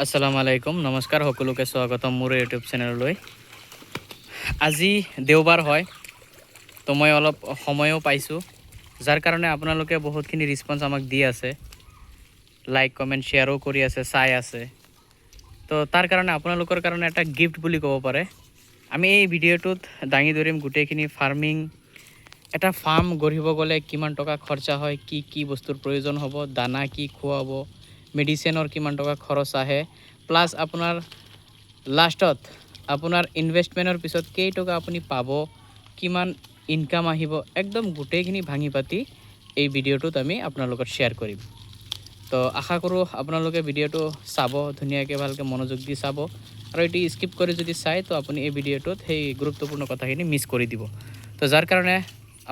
আসসালামু আলাইকুম নমস্কাৰ সকলোকে স্বাগতম মোৰ ইউটিউব চেনেললৈ। আজি দেওবাৰ হয়, তো মই অলপ সময়ো পাইছোঁ, যাৰ কাৰণে আপোনালোকে বহুতখিনি ৰেছপন্স আমাক দি আছে, লাইক কমেণ্ট শ্বেয়াৰো কৰি আছে, চাই আছে। তো তাৰ কাৰণে আপোনালোকৰ কাৰণে এটা গিফ্ট বুলি ক'ব পাৰে। আমি এই ভিডিঅ'টোত দাঙি ধৰিম গোটেইখিনি ফাৰ্মিং, এটা ফাৰ্ম গঢ়িব গ'লে কিমান টকা খৰচা হয়, কি কি বস্তুৰ প্ৰয়োজন হ'ব, দানা কি খুৱাব, মেডিচিনৰ কিমান টকা খৰচ আহে, প্লাছ আপোনাৰ লাষ্টত আপোনাৰ ইনভেষ্টমেণ্টৰ পিছত কেই টকা আপুনি পাব, কিমান ইনকাম আহিব, একদম গোটেইখিনি ভাঙি পাতি এই ভিডিঅ'টোত আমি আপোনালোকৰ শ্বেয়াৰ কৰিম। তো আশা কৰোঁ আপোনালোকে ভিডিঅ'টো চাব, ধুনীয়াকৈ ভালকৈ মনোযোগ দি চাব, আৰু এটি স্কিপ কৰি যদি চায় তো আপুনি এই ভিডিঅ'টোত সেই গুৰুত্বপূৰ্ণ কথাখিনি মিছ কৰি দিব। তো যাৰ কাৰণে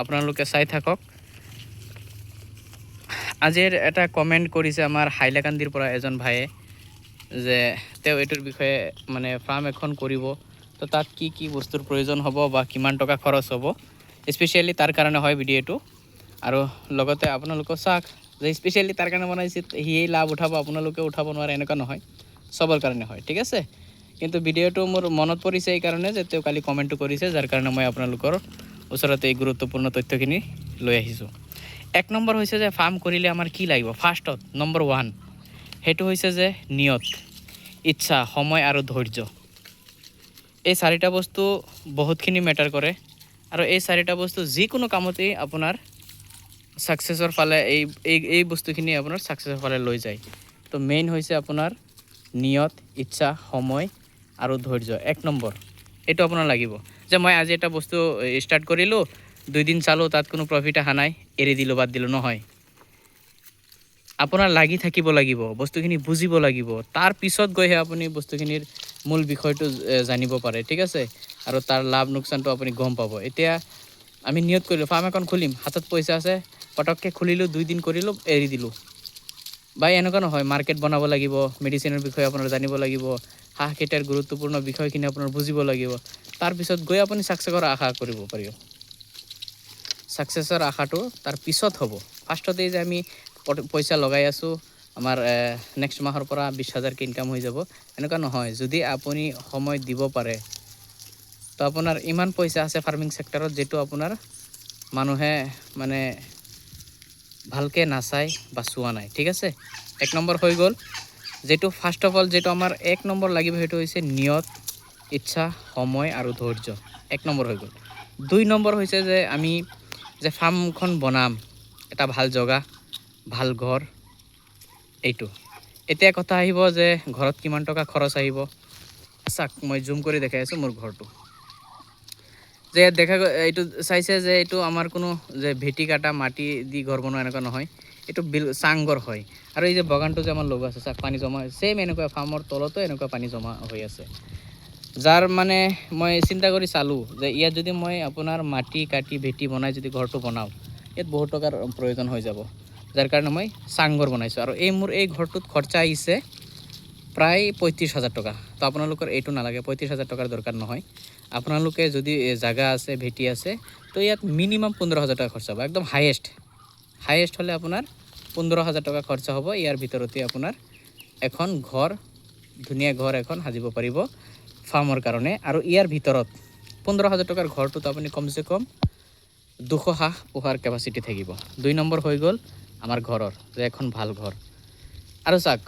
আপোনালোকে চাই থাকক। আজিৰ এটা কমেণ্ট কৰিছে আমাৰ হাইলাকান্দিৰ পৰা এজন ভাইয়ে, যে তেওঁ এইটোৰ বিষয়ে মানে ফাৰ্ম এখন কৰিব, তো তাত কি কি বস্তুৰ প্ৰয়োজন হ'ব বা কিমান টকা খৰচ হ'ব, স্পেচিয়েলি তাৰ কাৰণে হয় ভিডিঅ'টো। আৰু লগতে আপোনালোকে চাওক যে স্পেচিয়েলি তাৰ কাৰণে বনাইছে, সিয়েই লাভ উঠাব, আপোনালোকে উঠাব নোৱাৰে এনেকুৱা নহয়, চবৰ কাৰণে হয়, ঠিক আছে। কিন্তু ভিডিঅ'টো মোৰ মনত পৰিছে এইকাৰণে যে তেওঁ কালি কমেণ্টটো কৰিছে, যাৰ কাৰণে মই আপোনালোকৰ ওচৰতে এই গুৰুত্বপূৰ্ণ তথ্যখিনি লৈ আহিছোঁ। এক নম্বৰ হৈছে যে ফাৰ্ম কৰিলে আমাৰ কি লাগিব। ফাৰ্ষ্টত নম্বৰ 1 সেইটো হৈছে যে নিয়ত, ইচ্ছা, সময় আৰু ধৈৰ্য। এই চাৰিটা বস্তু বহুতখিনি মেটাৰ কৰে, আৰু এই চাৰিটা বস্তু যিকোনো কামতেই আপোনাৰ ছাকচেছৰ ফালে এই বস্তুখিনি আপোনাৰ ছাকচেছৰ ফালে লৈ যায়। তো মেইন হৈছে আপোনাৰ নিয়ত, ইচ্ছা, সময় আৰু ধৈৰ্য। এক নম্বৰ এইটো আপোনাৰ লাগিব, যে মই আজি এটা বস্তু ষ্টাৰ্ট কৰিলোঁ, 2 দিন চালোঁ, তাত কোনো প্ৰফিট অহা নাই, এৰি দিলোঁ, বাদ দিলোঁ, নহয়। আপোনাৰ লাগি থাকিব লাগিব, বস্তুখিনি বুজিব লাগিব, তাৰ পিছত গৈহে আপুনি বস্তুখিনিৰ মূল বিষয়টো জানিব পাৰে, ঠিক আছে। আৰু তাৰ লাভ লোকচানটো আপুনি গম পাব। এতিয়া আমি নিয়ত কৰিলোঁ ফাৰ্ম এখন খুলিম, হাতত পইচা আছে, পটককৈ খুলিলোঁ, 2 দিন কৰিলোঁ, এৰি দিলোঁ, বা এনেকুৱা নহয়। মাৰ্কেট বনাব লাগিব, মেডিচিনৰ বিষয়ে আপোনাৰ জানিব লাগিব, হাঁহকেইটাৰ গুৰুত্বপূৰ্ণ বিষয়খিনি আপোনাৰ বুজিব লাগিব, তাৰপিছত গৈ আপুনি ছাকচেছৰ আশা কৰিব পাৰিব। ছাকচেছৰ আশাটো তাৰ পিছত হ'ব। ফাৰ্ষ্টতেই যে আমি পইচা লগাই আছোঁ, আমাৰ নেক্সট মাহৰ পৰা 20,000 ইনকাম হৈ যাব, এনেকুৱা নহয়। যদি আপুনি সময় দিব পাৰে, তো আপোনাৰ ইমান পইচা আছে ফাৰ্মিং ছেক্টৰত, যিটো আপোনাৰ মানুহে মানে ভালকৈ নাচায় বা চোৱা নাই, ঠিক আছে। 1 নম্বৰ হৈ গ'ল। যেটো ফাৰ্ষ্ট অফ অল যেটো আমাৰ 1 নম্বৰ লাগিব, সেইটো হৈছে নিয়ত, ইচ্ছা, সময় আৰু ধৈৰ্য। 1 নম্বৰ হৈ গ'ল। 2 নম্বৰ হৈছে যে আমি যে ফাৰ্মখন বনাম, এটা ভাল জগা, ভাল ঘৰ, এইটো। এতিয়া কথা আহিব যে ঘৰত কিমান টকা খৰচ আহিব। চাওক, মই জুম কৰি দেখাই আছোঁ মোৰ ঘৰটো। যে ইয়াত দেখা এইটো চাইছে যে এইটো আমাৰ কোনো যে ভেটি কাটা মাটি দি ঘৰ বনোৱা এনেকুৱা নহয়, এইটো চাংঘৰ হয়। আৰু এই যে বাগানটো যে আমাৰ লগোৱা আছে, চাওক পানী জমা হয়, ছেম এনেকুৱা ফাৰ্মৰ তলতো এনেকুৱা পানী জমা হৈ আছে। যাৰ মানে মই চিন্তা কৰি চালোঁ যে ইয়াত যদি মই আপোনাৰ মাটি কাটি ভেটি বনাই যদি ঘৰটো বনাওঁ, ইয়াত বহুত টকাৰ প্ৰয়োজন হৈ যাব, যাৰ কাৰণে মই চাংঘৰ বনাইছোঁ। আৰু মোৰ এই ঘৰটোত খৰচা আহিছে প্ৰায় 35,000 টকা। তো আপোনালোকৰ এইটো নালাগে, 35,000 টকাৰ দৰকাৰ নহয়। আপোনালোকে যদি জাগা আছে, ভেটি আছে, তো ইয়াত মিনিমাম 15,000 টকা খৰচা হ'ব, একদম হায়েষ্ট হ'লে আপোনাৰ 15,000 টকা খৰচা হ'ব। ইয়াৰ ভিতৰতে আপোনাৰ এখন ঘৰ, ধুনীয়া ঘৰ এখন সাজিব পাৰিব ফাৰ্মৰ কাৰণে। আৰু ইয়াৰ ভিতৰত 15,000 টকাৰ ঘৰটোত আপুনি কমচে কম 200 হাঁহ পোহাৰ কেপাচিটি থাকিব। 2 নম্বৰ হৈ গ'ল আমাৰ ঘৰৰ, যে এখন ভাল ঘৰ। আৰু চাওক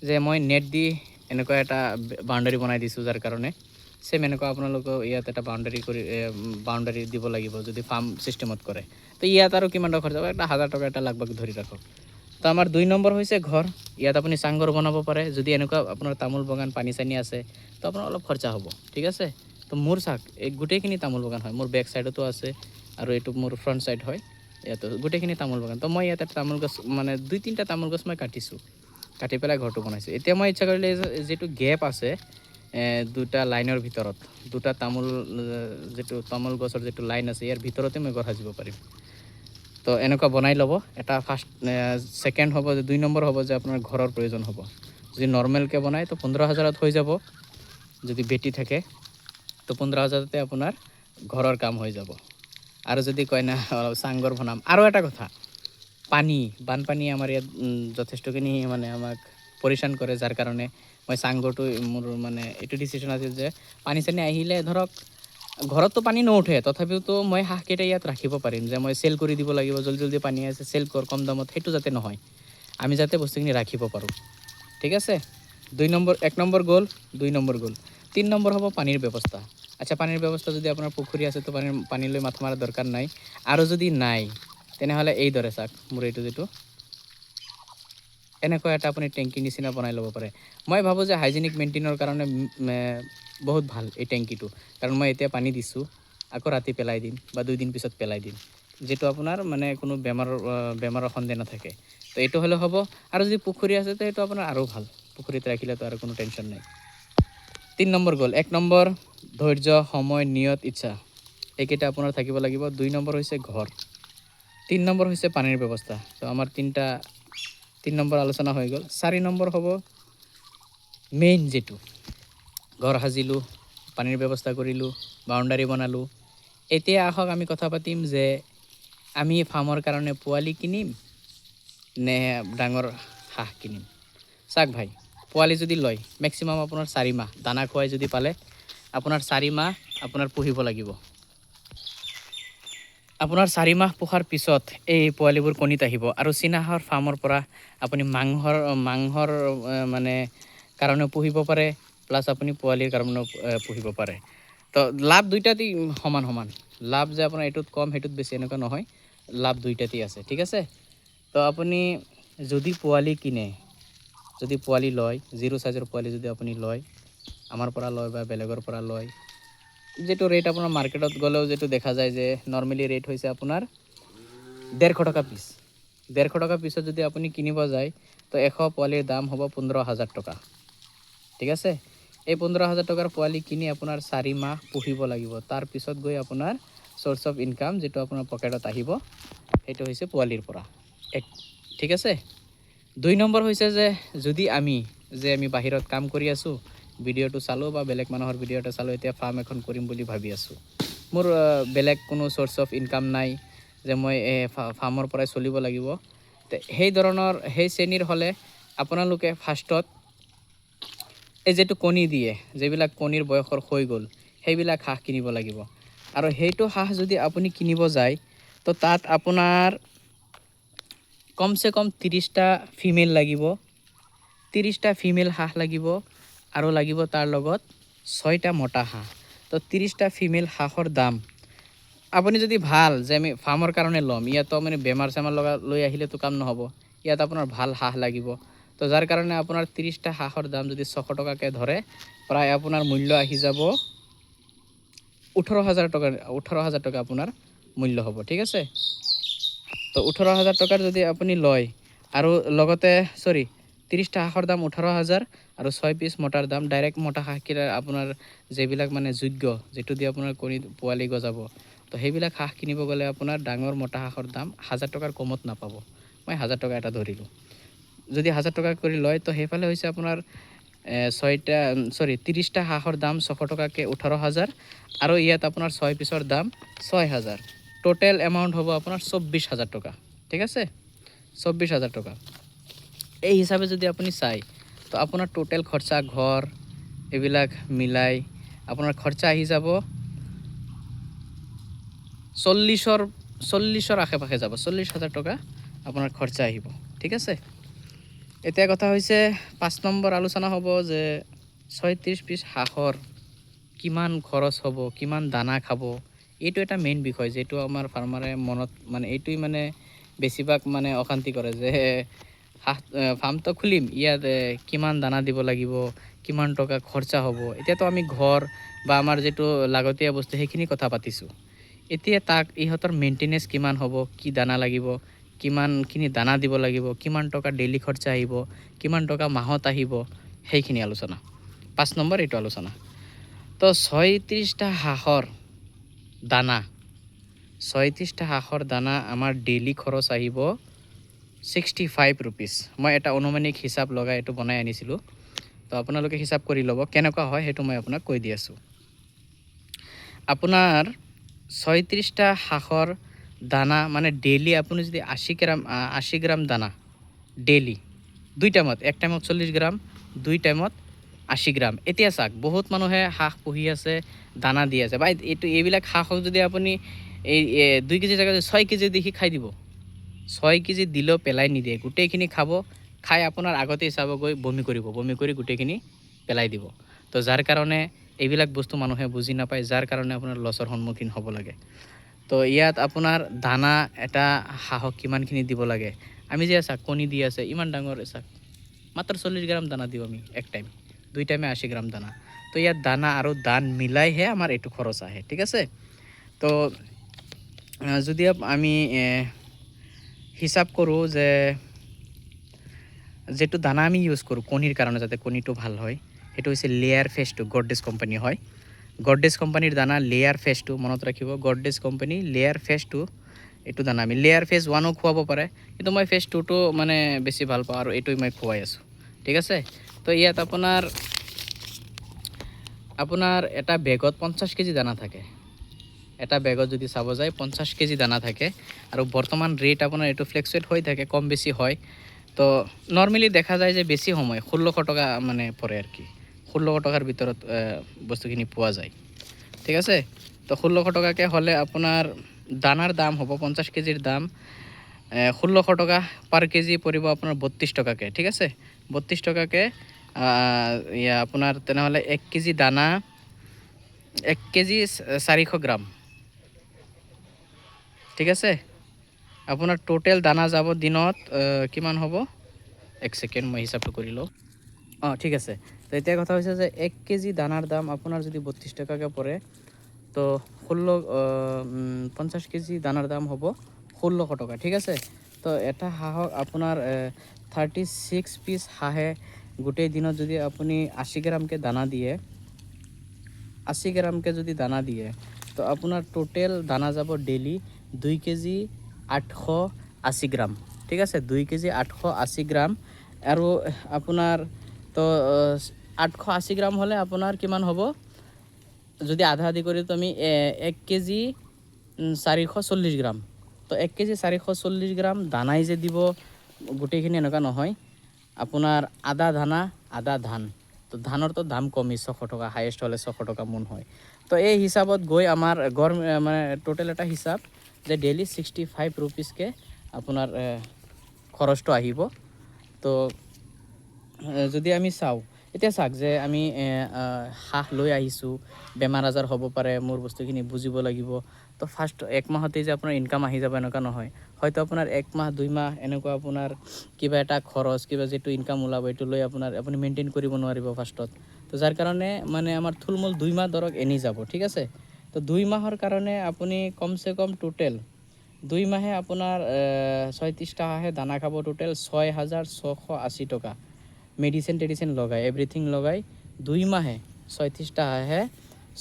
যে মই নেট দি এনেকুৱা এটা বাউণ্ডাৰী বনাই দিছোঁ, যাৰ কাৰণে ছেম এনেকুৱা আপোনালোকেও ইয়াত এটা বাউণ্ডাৰী দিব লাগিব যদি ফাৰ্ম ছিষ্টেমত কৰে। তো ইয়াত আৰু কিমান টকা খৰচ হ'ব, এটা 1,000 টকা এটা লাগভাগ ধৰি ৰাখক। তো আমাৰ 2 নম্বৰ হৈছে ঘৰ। ইয়াত আপুনি চাংঘৰ বনাব পাৰে, যদি এনেকুৱা আপোনাৰ তামোল বাগান, পানী চানী আছে, তো আপোনাৰ অলপ খৰচা হ'ব, ঠিক আছে। তো মোৰ চাওক, এই গোটেইখিনি তামোল বাগান হয়, মোৰ বেক চাইডতো আছে, আৰু এইটো মোৰ ফ্ৰণ্ট চাইড হয়, ইয়াতো গোটেইখিনি তামোল বাগান। তো মই ইয়াতে তামোল গছ মানে 2-3টা তামোল গছ মই কাটিছোঁ, কাটি পেলাই ঘৰটো বনাইছোঁ। এতিয়া মই ইচ্ছা কৰিলে যিটো গেপ আছে 2টা লাইনৰ ভিতৰত, 2টা তামোল গছৰ যিটো লাইন আছে, ইয়াৰ ভিতৰতে মই ঘৰ সাজিব পাৰিম। তো এনেকুৱা বনাই ল'ব। এটা ছেকেণ্ড হ'ব যে 2 নম্বৰ হ'ব যে আপোনাৰ ঘৰৰ প্ৰয়োজন হ'ব। যদি নৰ্মেলকৈ বনায় তো 15,000ত হৈ যাব। যদি বেটি থাকে তো 15,000তে আপোনাৰ ঘৰৰ কাম হৈ যাব। আৰু যদি কয় না অলপ চাংঘৰ বনাম। আৰু এটা কথা, বানপানী আমাৰ ইয়াত যথেষ্টখিনি মানে আমাক পৰিশ্ৰান কৰে, যাৰ কাৰণে মই চাংঘৰটো মোৰ মানে এইটো ডিচিশ্যন আছিল যে পানী চানী আহিলে ধৰক ঘৰততো পানী নুঠে, তথাপিওতো মই হাঁহকেইটা ইয়াত ৰাখিব পাৰিম, যে মই চেল কৰি দিব লাগিব, জলদি জলদি পানী আছে চেল কৰ কম দামত, সেইটো যাতে নহয়, আমি যাতে বস্তুখিনি ৰাখিব পাৰোঁ। ঠিক আছে, 1 নম্বৰ গ'ল, 2 নম্বৰ গ'ল। 3 নম্বৰ হ'ব পানীৰ ব্যৱস্থা। আচ্ছা, পানীৰ ব্যৱস্থা যদি আপোনাৰ পুখুৰী আছে তো পানীলৈ মাথা মাৰাৰ দৰকাৰ নাই, আৰু যদি নাই তেনেহ'লে এইদৰে চাওক, মোৰ এইটো যিটো এনেকুৱা এটা আপুনি টেংকি নিচিনা বনাই ল'ব পাৰে। মই ভাবোঁ যে হাইজেনিক মেইনটেইনৰ কাৰণে বহুত ভাল এই টেংকিটো, কাৰণ মই এতিয়া পানী দিছোঁ, আকৌ ৰাতি পেলাই দিম বা 2 দিন পিছত পেলাই দিম, যিটো আপোনাৰ মানে কোনো বেমাৰৰ সন্দেহ নাথাকে। তো এইটো হ'লে হ'ব। আৰু যদি পুখুৰী আছে তো এইটো আপোনাৰ আৰু ভাল, পুখুৰীত ৰাখিলেতো আৰু কোনো টেনশ্যন নাই। 3 নম্বৰ গ'ল। 1 নম্বৰ ধৈৰ্য, সময়, নিয়ত, ইচ্ছা, এইকেইটা আপোনাৰ থাকিব লাগিব। 2 নম্বৰ হৈছে ঘৰ, 3 নম্বৰ হৈছে পানীৰ ব্যৱস্থা। তো আমাৰ 3 নম্বৰ আলোচনা হৈ গ'ল। 4 নম্বৰ হ'ব মেইন, যিটো ঘৰ সাজিলোঁ, পানীৰ ব্যৱস্থা কৰিলোঁ, বাউণ্ডাৰী বনালোঁ। এতিয়া আহক আমি কথা পাতিম যে আমি ফাৰ্মৰ কাৰণে পোৱালি কিনিম নে ডাঙৰ হাঁহ কিনিম। চাওক ভাই, পোৱালি যদি লয় মেক্সিমাম আপোনাৰ 4 মাহ দানা খুৱাই যদি পালে, আপোনাৰ 4 মাহ আপোনাৰ পুহিব লাগিব। আপোনাৰ 4 মাহ পোহাৰ পিছত এই পোৱালিবোৰ কণীত আহিব, আৰু চীনা হাঁহৰ ফাৰ্মৰ পৰা আপুনি মাংসৰ মানে কাৰণেও পুহিব পাৰে, প্লাছ আপুনি পোৱালিৰ কাৰণেও পুহিব পাৰে। তো লাভ দুইটাতেই সমান সমান। লাভ যে আপোনাৰ এইটোত কম সেইটোত বেছি এনেকুৱা নহয়, লাভ দুইটাতেই আছে। ঠিক আছে, তো আপুনি যদি পোৱালি কিনে, যদি পোৱালি লয়, 0 সাইজৰ পোৱালি যদি আপুনি লয়, আমাৰ পৰা লয় বা বেলেগৰ পৰা লয়, যেটো ৰেট আপোনাৰ মাৰ্কেটত গ'লেও যেটো দেখা যায় যে নৰ্মেলি ৰেট হৈছে আপোনাৰ 150 টকা পিছ। 150 টকা পিছত যদি আপুনি কিনিব যায়, তো 100 পোৱালিৰ দাম হ'ব 15,000 টকা। ঠিক আছে, এই 15,000 টকাৰ পোৱালি কিনি আপোনাৰ 4 মাহ পুহিব লাগিব। তাৰ পিছত গৈ আপোনাৰ সোৰ্স অফ ইনকাম যেটো আপোনাৰ পকেটত আহিব, সেইটো হৈছে পোৱালিৰ পৰা। ঠিক আছে। 2 নম্বৰ হৈছে যে যদি আমি বাহিৰত কাম কৰি আছোঁ, ভিডিঅ'টো চালোঁ বা বেলেগ মানুহৰ ভিডিঅ' এটা চালোঁ, এতিয়া ফাৰ্ম এখন কৰিম বুলি ভাবি আছোঁ, মোৰ বেলেগ কোনো সোৰ্স অফ ইনকাম নাই যে মই ফাৰ্মৰ পৰাই চলিব লাগিব, সেই ধৰণৰ সেই শ্ৰেণীৰ হ'লে আপোনালোকে ফাৰ্ষ্টত এই যেটো কণী দিয়ে, যিবিলাক কণীৰ বয়সৰ হৈ গ'ল, সেইবিলাক হাঁহ কিনিব লাগিব। আৰু সেইটো হাঁহ যদি আপুনি কিনিব যায়, তো তাত আপোনাৰ কমচে কম 30টা ফিমেল লাগিব, 30টা ফিমেল হাঁহ লাগিব, আৰু লাগিব তাৰ লগত 6টা মতা হাঁহ। তো 30টা ফিমেল হাঁহৰ দাম আপুনি যদি ভাল যে আমি ফাৰ্মৰ কাৰণে ল'ম, ইয়াতো মানে বেমাৰ চেমাৰ লৈ আহিলেতো কাম নহ'ব, ইয়াত আপোনাৰ ভাল হাঁহ লাগিব। তো যাৰ কাৰণে আপোনাৰ 30টা হাঁহৰ দাম যদি 600 টকাকৈ ধৰে, প্ৰায় আপোনাৰ মূল্য আহি যাব 18,000 টকা। 18,000 টকা আপোনাৰ মূল্য হ'ব। ঠিক আছে, তো 18,000 টকাৰ যদি আপুনি লয়, আৰু লগতে 30টা হাঁহৰ দাম 18,000, আৰু 6 পিচ মতাৰ দাম, ডাইৰেক্ট মতা হাঁহকেইটা আপোনাৰ যিবিলাক মানে যোগ্য, যেটো দি আপোনাৰ কণী পোৱালি গজাব, তো সেইবিলাক হাঁহ কিনিব গ'লে আপোনাৰ ডাঙৰ মতা হাঁহৰ দাম 1000 টকাৰ কমত নাপাব। মই 1000 টকা এটা ধৰিলোঁ, যদি 1000 টকা কৰি লয়, তো সেইফালে হৈছে আপোনাৰ 30টা হাঁহৰ দাম 600 টকাকৈ 18,000, আৰু ইয়াত আপোনাৰ 6 পিচৰ দাম 6,000, টোটেল এমাউণ্ট হ'ব আপোনাৰ 24,000 টকা। ঠিক আছে, 24,000 টকা। এই হিচাপে যদি আপুনি চাই, তো আপোনাৰ টোটেল খৰচা ঘৰ এইবিলাক মিলাই আপোনাৰ খৰচা আহি যাব 40ৰ আশে-পাশে যাব, 40,000 টকা আপোনাৰ খৰচা আহিব। ঠিক আছে, এতিয়া কথা হৈছে 5 নম্বৰ আলোচনা হ'ব যে 36 পিচ হাঁহৰ কিমান খৰচ হ'ব, কিমান দানা খাব। এইটো এটা মেইন বিষয়, যেটো আমাৰ ফাৰ্মাৰে মনত মানে এইটোই মানে বেছিভাগ মানে অশান্তি কৰে, যে হাঁহ ফাৰ্মটো খুলিম, ইয়াত কিমান দানা দিব লাগিব, কিমান টকা খৰচা হ'ব। এতিয়াতো আমি ঘৰ বা আমাৰ যেটো লাগতীয়া বস্তু সেইখিনি কথা পাতিছোঁ, এতিয়া তাক ইহঁতৰ মেইনটেনেন্স কিমান হ'ব, কি দানা লাগিব, কিমানখিনি দানা দিব লাগিব, কিমান টকা ডেইলি খৰচা আহিব, কিমান টকা মাহত আহিব, সেইখিনি আলোচনা। 5 নম্বৰ এইটো আলোচনা। তো 36টা হাঁহৰ দানা, 36টা হাঁহৰ দানা আমাৰ ডেইলি খৰচ আহিব 65 ৰুপিজ। মই এটা অনুমানিক হিচাপ লগাই এইটো বনাই আনিছিলোঁ, তো আপোনালোকে হিচাপ কৰি ল'ব কেনেকুৱা হয়, সেইটো মই আপোনাক কৈ দি আছোঁ। আপোনাৰ 36টা হাঁহৰ দানা মানে ডেইলি আপুনি যদি 80 গ্ৰাম দানা ডেইলি 2 টাইমত, এক টাইমত 40 গ্ৰাম, 2 টাইমত 80 গ্ৰাম। এতিয়া চাওক বহুত মানুহে হাঁহ পুহি আছে, দানা দি আছে বা এইবিলাক হাঁহক যদি আপুনি এই 2 কেজি জেগাত 6 কেজি দি খাই দিব, 6 কেজি দিলেও পেলাই নিদিয়ে, গোটেইখিনি খাব, খাই আপোনাৰ আগতেই চাব গৈ বমি কৰিব, বমি কৰি গোটেইখিনি পেলাই দিব। তো যাৰ কাৰণে এইবিলাক বস্তু মানুহে বুজি নাপায়, যাৰ কাৰণে আপোনাৰ লছৰ সন্মুখীন হ'ব লাগে। তো ইয়াত আপোনাৰ দানা এটা হাঁহক কিমানখিনি দিব লাগে, আমি যে চাওক কণী দি আছে ইমান ডাঙৰ, চাওক মাত্ৰ 40 গ্ৰাম দানা দিওঁ আমি এক টাইম, 2 টাইমে 80 গ্ৰাম দানা। তো ইয়াত দানা আৰু দান মিলাইহে আমাৰ এইটো খৰচ আহে, ঠিক আছে। তো যদি আমি হিচাপ কৰোঁ যে যেটো দানা আমি ইউজ কৰোঁ কণীৰ কাৰণে, যাতে কণীটো ভাল হয়, সেইটো হৈছে লেয়াৰ ফেচটো, গডৰেজ কোম্পানী হয়। গডৰেজ কোম্পানীৰ দানা লেয়াৰ ফেচটো মনত ৰাখিব, গডৰেজ কোম্পানী লেয়াৰ ফেচটো, এইটো দানা আমি লেয়াৰ ফেচ 1ও খুৱাব পাৰে, কিন্তু মই ফেচ 2টো মানে বেছি ভাল পাওঁ আৰু এইটোই মই খুৱাই আছোঁ, ঠিক আছে। তো ইয়াত আপোনাৰ এটা বেগত 50 কেজি দানা থাকে, এটা বেগত যদি চাব যায় 50 কেজি দানা থাকে। আৰু বৰ্তমান ৰেট আপোনাৰ এইটো ফ্লেকচুৱেট হৈ থাকে, কম বেছি হয়। তো নৰ্মেলি দেখা যায় যে বেছি সময় 1600 টকা মানে পৰে আৰ কি, 1600 টাকাৰ ভিতৰত বস্তুখিনি পোৱা যায়, ঠিক আছে। তো 1600 টাকাকে হ'লে আপোনাৰ দানাৰ দাম হ'ব 50 কেজিৰ দাম 1600 টাকা পাৰ কেজি পৰিব আপোনাৰ 32 টাকাকে, ঠিক আছে। 32 টাকাকে আপোনাৰ তেনেহ'লে 1 কেজি দানা, 1 কেজি 400 গ্ৰাম, ঠিক আছে। আপোনাৰ টোটেল দানা যাব দিনত কিমান হ'ব, এক সেকেন্ড মই হিসাবটো কৰি লওঁ। ঠিক আছে। তো এতিয়া কথা হৈছে যে 1 কেজি দানাৰ দাম আপোনাৰ যদি 32 টাকাকে পৰে, তো 50 কেজি দানাৰ দাম হ'ব 1600 টাকা, ঠিক আছে। তো এটা হাঁহক আপোনাৰ 36 পিস হাঁহে গোটেই দিনত যদি আপুনি 80 গ্ৰামকে দানা দিয়ে, 80 গ্রামকে যদি দানা দিয়ে, তো আপনার টোটাল দানা যাব ডেইলি 2 কেজি 880 গ্রাম, ঠিক আছে। 2 কেজি 880 গ্রাম আৰু আপোনাৰ তো 880 গ্ৰাম হলে আপোনাৰ কিমান হ'ব, যদি আধা আধি কৰি তো আমি 1 কেজি 440 গ্ৰাম, তো 1 কেজি 440 গ্ৰাম দানাই যে দিব গোটেইখিনি এনেকুৱা নহয়, আপোনাৰ আধা দানা আধা ধান। তো ধানৰ তো দাম কমি 600 টাকা, হাইয়েষ্ট হলে 600 টাকা মন হয়। তো এই হিসাবত গৈ আমাৰ গড় মানে টোটেল এটা হিসাব যে ডেইলি 65 रुपीसকে আপোনাৰ খৰচটো আহিব। তো যদি আমি চাওঁ, এতিয়া চাওক যে আমি হাঁহ লৈ আহিছোঁ, বেমাৰ আজাৰ হ'ব পাৰে, মোৰ বস্তুখিনি বুজিব লাগিব। তো ফাৰ্ষ্ট 1 মাহতেই যে আপোনাৰ ইনকাম আহি যাব এনেকুৱা নহয়, হয়তো আপোনাৰ 1 মাহ 2 মাহ এনেকুৱা আপোনাৰ কিবা এটা খৰচ, কিবা যেটো ইনকাম ওলাব এইটো লৈ আপুনি মেইনটেইন কৰিব নোৱাৰিব ফাৰ্ষ্টত। তো যাৰ কাৰণে মানে আমাৰ থুলমূল 2 মাহ ধৰক এনেই যাব, ঠিক আছে। তো 2 মাহৰ কাৰণে আপুনি কমচে কম টোটেল 2 মাহে আপোনাৰ 36টা হাঁহে দানা খাব, টোটেল 6680 টাকা মেডিচিন লগাই, এভৰিথিং লগাই 2 মাহে 36টা হাঁহে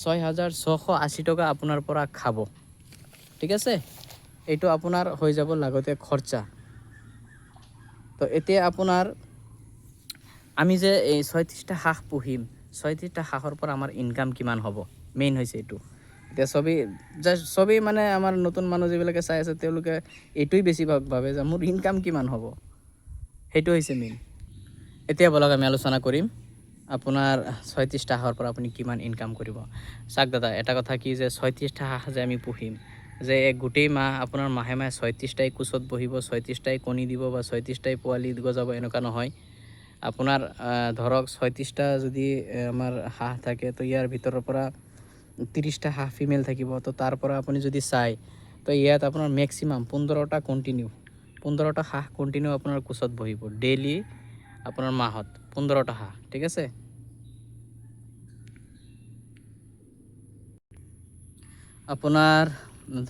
6680 টাকা আপোনাৰ পৰা খাব, ঠিক আছে। এইটো আপোনাৰ হৈ যাব লাগতে খৰচা। তো এতিয়া আপোনাৰ আমি যে এই 36টা হাঁহ পুহিম, 36টা হাঁহৰ পৰা আমাৰ ইনকাম কিমান হ'ব, মেইন হৈছে এইটো। এতিয়া সবেই মানে আমাৰ নতুন মানুহ যিবিলাকে চাই আছে তেওঁলোকে এইটোই বেছিভাগ ভাবে যে মোৰ ইনকাম কিমান হ'ব, সেইটো হৈছে মেইন। এতিয়া বলক আমি আলোচনা কৰিম আপোনাৰ 36টা হাঁহৰ পৰা আপুনি কিমান ইনকাম কৰিব। চাওক দাদা, এটা কথা কি যে 36টা হাঁহ যে আমি পুহিম, যে গোটেই মাহ আপোনাৰ মাহে মাহে 36টাই কোচত বহিব, 36টাই কণী দিব বা 36টাই পোৱালি গজাব এনেকুৱা নহয়। আপোনাৰ ধৰক 36টা যদি আমাৰ হাঁহ থাকে, তো ইয়াৰ ভিতৰৰ পৰা 30টা হাঁহ ফিমেল থাকিব। তো তাৰ পৰা আপুনি যদি চাই, তো ইয়াত আপোনাৰ মেক্সিমাম 15টা কণ্টিনিউ, 15টা হাঁহ কণ্টিনিউ আপোনাৰ কোচত বহিব ডেইলি, আপোনাৰ মাহত 15টা হাঁহ, ঠিক আছে। আপোনাৰ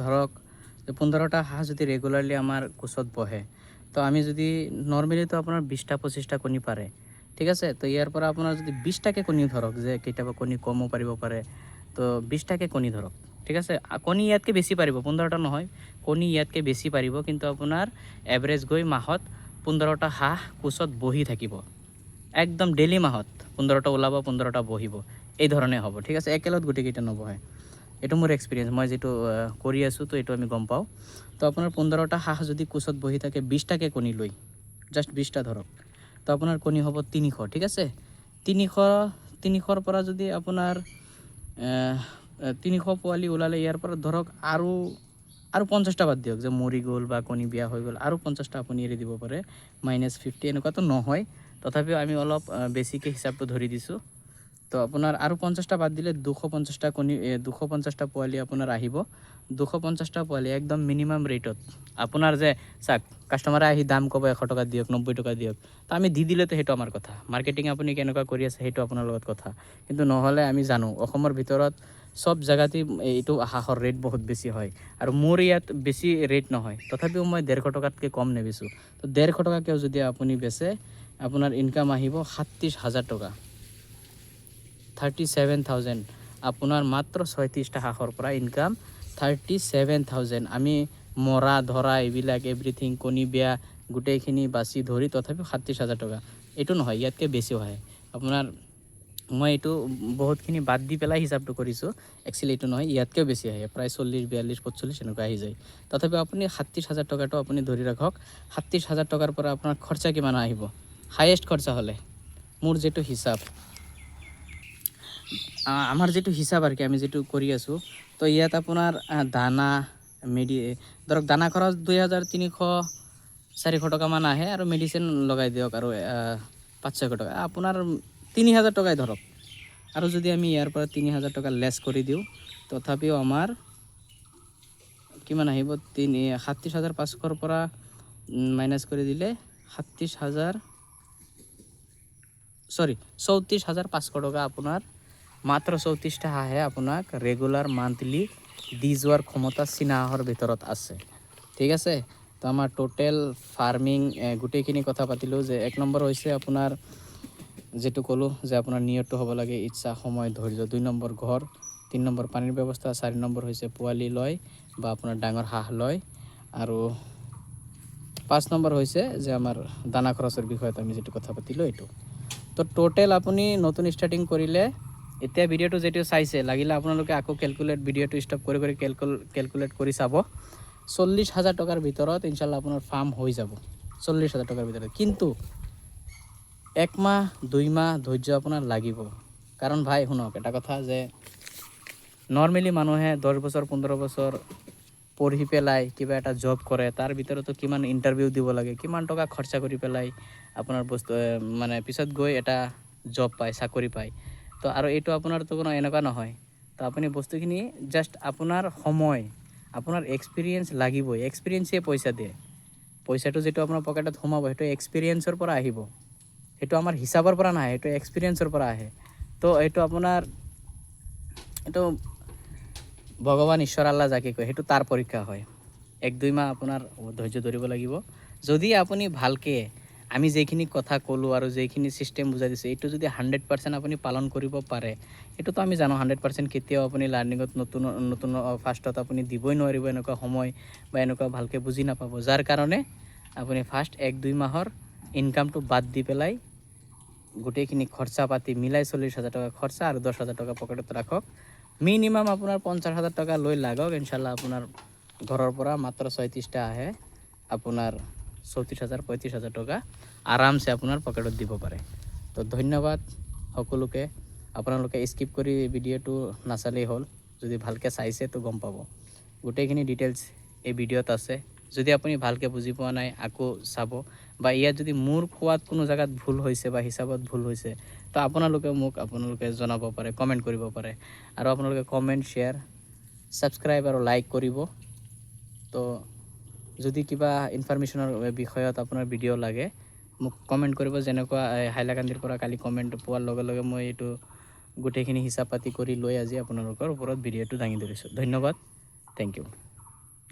ধৰক 15টা হাঁহ যদি ৰেগুলাৰলি আমাৰ কোচত বহে, তো আমি যদি নৰ্মেলি তো আপোনাৰ 20টা 25টা কণী পাৰে, ঠিক আছে। তো ইয়াৰ পৰা আপোনাৰ যদি 20টাকে কণী ধৰক, যে কেতিয়াবা কণী কমো পাৰিব পাৰে, তো 20টাকে কণী ধৰক, ঠিক আছে। কণী ইয়াতকৈ বেছি পাৰিব, 15টা নহয়, কণী ইয়াতকৈ বেছি পাৰিব, কিন্তু আপোনাৰ এভাৰেজ গৈ মাহত 15টা হাঁহ কোচত বহি থাকিব, একদম ডেইলি মাহত 15টা ওলাব, 15টা বহিব, এই ধৰণে হ'ব, ঠিক আছে। একেলত গোটেইকেইটা নবহে, এইটো মোৰ এক্সপিৰিয়েঞ্চ, মই যেটো কৰি আছোঁ, তো এইটো আমি গম পাওঁ। তো আপোনাৰ 15টা হাঁহ যদি কোচত বহি থাকে 20টাকে কণী লৈ, জাষ্ট 20টা ধৰক, তো আপোনাৰ কণী হ'ব 300, ঠিক আছে। 300ৰ পৰা যদি আপোনাৰ 300 পোৱালি ওলালে ইয়াৰ পৰা ধৰক আৰু 50টা বাদ দিয়ক যে মৰি গ'ল বা কণী বেয়া হৈ গ'ল, আৰু 50টা আপুনি এৰি দিব পাৰে, -50 এনেকুৱাতো নহয়, তথাপিও আমি অলপ বেছিকৈ হিচাপটো ধৰি দিছোঁ। তো আপোনাৰ আৰু 50টা বাদ দিলে 250টা কণী 250টা পোৱালি আপোনাৰ আহিব। 250টা পোৱালি একদম মিনিমাম ৰেটত আপোনাৰ যে চাওক কাষ্টমাৰে আহি দাম ক'ব 100 টকা দিয়ক, 90 টকা দিয়ক, তো আমি দি দিলেতো সেইটো আমাৰ কথা। মাৰ্কেটিং আপুনি কেনেকুৱা কৰি আছে সেইটো আপোনাৰ লগত কথা, কিন্তু নহ'লে আমি জানো অসমৰ ভিতৰত সব জেগাতেই এইটো হাঁহৰ ৰেট বহুত বেছি হয়, আৰু মোৰ ইয়াত বেছি ৰেট নহয়, তথাপিও মই 150 টকাতকৈ কম নেবেচোঁ। তো 150 টকাকৈও যদি আপুনি বেচে আপোনাৰ ইনকাম আহিব 37,000 টকা, 37,000। আপোনাৰ মাত্ৰ 36টা হাঁহৰ পৰা ইনকাম 37,000। আমি মৰা ধৰা এইবিলাক এভৰিথিং কণী বেয়া গোটেইখিনি বাছি ধৰি তথাপিও 37,000 টকা। এইটো নহয়, ইয়াতকৈ বেছিও হয় আপোনাৰ। মই এইটো বহুতখিনি বাদ দি পেলাই হিচাপটো কৰিছোঁ, একচুৱেলি এইটো নহয়, ইয়াতকৈও বেছি আহে, প্ৰায় 40, 42, 45 এনেকুৱা আহি যায়। তথাপিও আপুনি 37,000 টকাটো আপুনি ধৰি ৰাখক। 37,000 টকাৰ পৰা আপোনাৰ খৰচা কিমান আহিব, হায়েষ্ট খৰচা হ'লে মোৰ যিটো হিচাপ, আমাৰ যিটো হিচাপ আৰু কি আমি যিটো কৰি আছোঁ, তো ইয়াত আপোনাৰ দানা ধৰক দানা খৰচ 2,300-400 টকামান আহে, আৰু মেডিচিন লগাই দিয়ক আৰু 500-600 টকা, আপোনাৰ 3,000 টকাই ধৰক। আৰু যদি আমি ইয়াৰ পৰা 3,000 টকা লেছ কৰি দিওঁ, তথাপিও আমাৰ কিমান আহিব, 37,500ৰ পৰা মাইনাছ কৰি দিলে 34,500 টকা আপোনাৰ মাত্ৰ 34টা হাঁহে আপোনাক ৰেগুলাৰ মান্থলি দি যোৱাৰ ক্ষমতা চীনা হাঁহৰ ভিতৰত আছে, ঠিক আছে। তো আমাৰ টোটেল ফাৰ্মিং গোটেইখিনি কথা পাতিলোঁ, যে 1 নম্বৰ হৈছে আপোনাৰ যেটো ক'লোঁ যে আপোনাৰ নিয়তটো হ'ব লাগে, ইচ্ছা, সময়, ধৈৰ্য। 2 নম্বৰ ঘৰ, 3 নম্বৰ পানীৰ ব্যৱস্থা, 4 নম্বৰ হৈছে পোৱালি লয় বা আপোনাৰ ডাঙৰ হাঁহ লয়, আৰু 5 নম্বৰ হৈছে যে আমাৰ দানা খৰচৰ বিষয়ত আমি যেটো কথা পাতিলোঁ এইটো। তো টোটেল আপুনি নতুন ষ্টাৰ্টিং কৰিলে, এতিয়া ভিডিঅ'টো যেটো চাইছে লাগিলে আপোনালোকে আকৌ ভিডিঅ'টো ষ্টপ কৰি কেলকুলেট কৰি চাব, 40,000 টকাৰ ভিতৰত ইনশাল্লাহ আপোনাৰ ফাৰ্ম হৈ যাব, 40,000 টকাৰ ভিতৰত। কিন্তু 1 মাহ 2 মাহ ধৈৰ্য আপোনাৰ লাগিব, কাৰণ ভাই শুনক এটা কথা, যে নৰ্মেলি মানুহে 10 বছৰ 15 বছৰ পঢ়ি পেলাই কিবা এটা জব কৰে, তাৰ ভিতৰতো কিমান ইণ্টাৰভিউ দিব লাগে, কিমান টকা খৰচা কৰি পেলাই আপোনাৰ বস্তু মানে পিছত গৈ এটা জব পায়, চাকৰি পায়। তো আৰু এইটো আপোনাৰতো কোনো এনেকুৱা নহয়, তো আপুনি বস্তুখিনি জাষ্ট আপোনাৰ সময়, আপোনাৰ এক্সপিৰিয়েঞ্চ লাগিবই, এক্সপিৰিয়েঞ্চে পইচা দিয়ে। পইচাটো যেটো আপোনাৰ পকেটত সোমাব সেইটো এক্সপিৰিয়েঞ্চৰ পৰা আহিব, সেইটো আমাৰ হিচাপৰ পৰা নাহে, সেইটো এক্সপিৰিয়েঞ্চৰ পৰা আহে। তো এইটো আপোনাৰ এইটো ভগৱান ঈশ্বৰ আল্লাহ যাকে কয় সেইটো তাৰ পৰীক্ষা হয়। 1-2 মাহ আপোনাৰ ধৈৰ্য ধৰিব লাগিব। যদি আপুনি ভালকৈ আমি যেইখিনি কথা ক'লোঁ আৰু যেইখিনি চিষ্টেম বুজাই দিছোঁ, এইটো যদি 100% আপুনি পালন কৰিব পাৰে, এইটোতো আমি জানো 100% কেতিয়াও আপুনি লাৰ্ণিঙত নতুন ফাৰ্ষ্টত আপুনি দিবই নোৱাৰিব, এনেকুৱা সময় বা এনেকুৱা ভালকৈ বুজি নাপাব, যাৰ কাৰণে আপুনি ফাৰ্ষ্ট 1-2 মাহৰ ইনকামটো বাদ দি পেলাই গোটেইখিনি খৰচা পাতি মিলাই 40,000 টকা খৰচা আৰু 10,000 টকা পকেটত ৰাখক। মিনিমাম আপোনাৰ 50,000 টকা লৈ লাগক, ইনশাল্লাহ আপোনাৰ ঘৰৰ পৰা মাত্ৰ 36টা আহে আপোনাৰ 34,000 35,000 টকা আৰামছে আপোনাৰ পকেটত দিব পাৰে। তো ধন্যবাদ সকলোকে, আপোনালোকে স্কিপ কৰি ভিডিঅ'টো নাচালেই হ'ল, যদি ভালকৈ চাইছে তো গম পাব, গোটেইখিনি ডিটেইলছ এই ভিডিঅ'ত আছে। যদি আপুনি ভালকৈ বুজি পোৱা নাই আকৌ চাব, বা ইয়াত যদি মোৰ কোৱাত কোনো জেগাত ভুল হৈছে বা হিচাপত ভুল হৈছে, তো আপোনালোকে জনাব পাৰে, কমেণ্ট কৰিব পাৰে, আৰু আপোনালোকে কমেণ্ট, শ্বেয়াৰ, ছাবস্ক্ৰাইব আৰু লাইক কৰিব। তো যদি কিবা ইনফৰমেশ্যনৰ বিষয়ত আপোনাৰ ভিডিঅ' লাগে মোক কমেণ্ট কৰিব, যেনেকুৱা হাইলাকান্দিৰ পৰা কালি কমেণ্ট পোৱাৰ লগে লগে মই এইটো গোটেইখিনি হিচাপ পাতি কৰি লৈ আজি আপোনালোকৰ ওপৰত ভিডিঅ'টো দাঙি ধৰিছোঁ। ধন্যবাদ, থেংক ইউ।